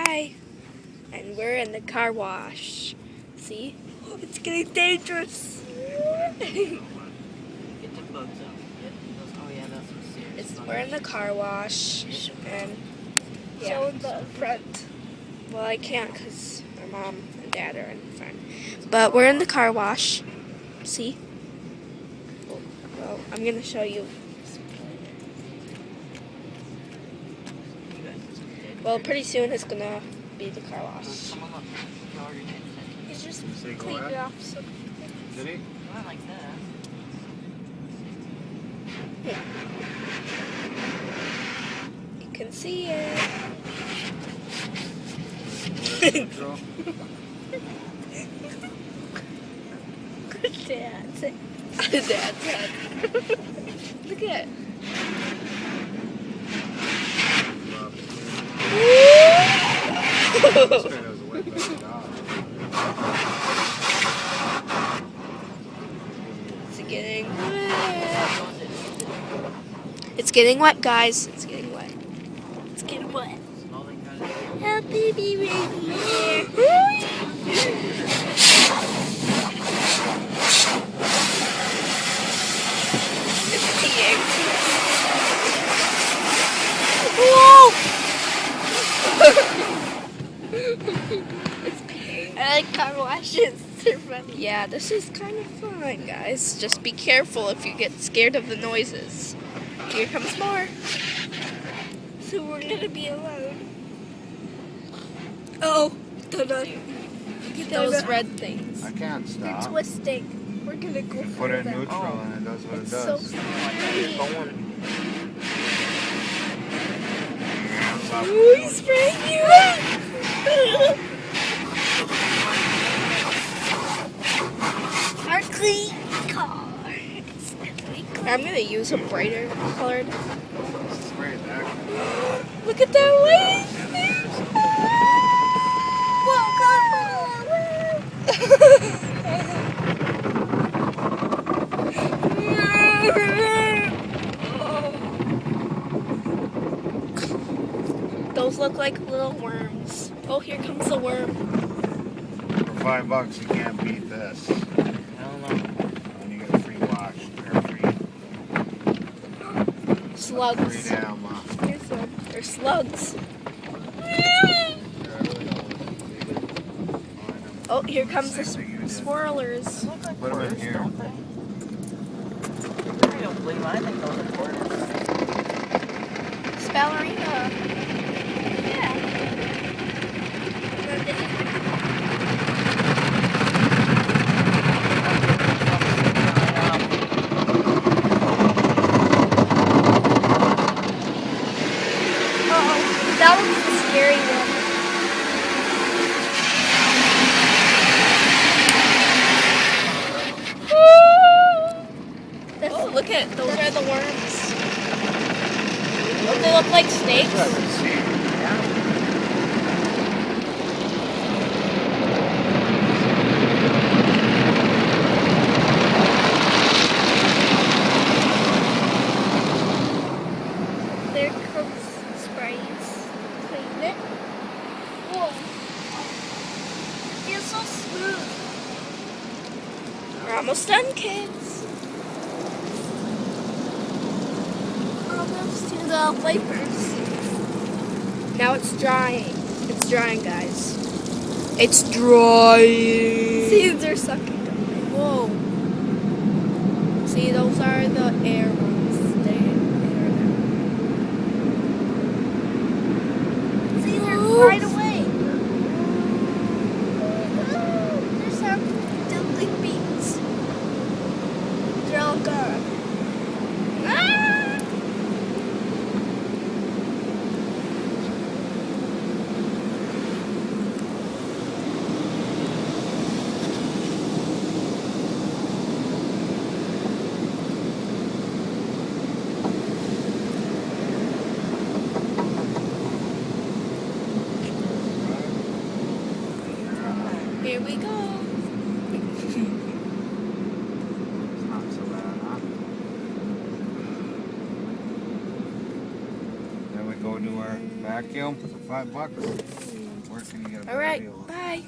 Hi. And we're in the car wash. See? It's getting dangerous. We're in the car wash. And yeah. So in the front. Well, I can't because our mom and dad are in the front. But we're in the car wash. See? Well, I'm going to show you. Well, pretty soon it's going to be the car wash. He's just cleaned it off. So. Did he? Not like that. Yeah. You can see it. Good dad. Dad's head. Look at it. It's getting wet. It's getting wet, guys. It's getting wet. It's getting wet. Help me be ready here. It's peeing. Whoa! It's peeing. I like car washes. They're funny. Yeah, this is kind of fun, guys. Just be careful if you get scared of the noises. Here comes more. So we're gonna be alone. Oh, Look at those red things. I can't They're stop. twisting. We're gonna go You for put it in them. neutral and it does what it It's so does. scary. Ooh, he's spraying you! Our clean car. It's really clean. I'm gonna use a brighter colored. Spray it back. Look at that light! Those look like little worms. Oh, here comes the worm. For $5 you can't beat this. I don't know. And you get a free wash. They're free. Slugs. Free down, Ma. Here's one. They're slugs. Oh, here comes the swirlers. They look like Put 'em in quarters, here. don't they? I don't believe I think those are quarters. Ballerina. Yeah. Uh-oh. That one's the scary one. Oh, look at those are the worms. Don't they look like snakes? There comes sprays. Clean it. Whoa. It feels so smooth. We're almost done, kids. Almost to the wipers. Now it's drying. It's drying, guys. It's drying. Seeds are sucking. Whoa. See, those are the air ones. They are See, they're right away. There's some dumpling beans. They're all gone. Here we go. Not so bad, huh? Then we go do our vacuum for $5. work and you get a All right, video. bye.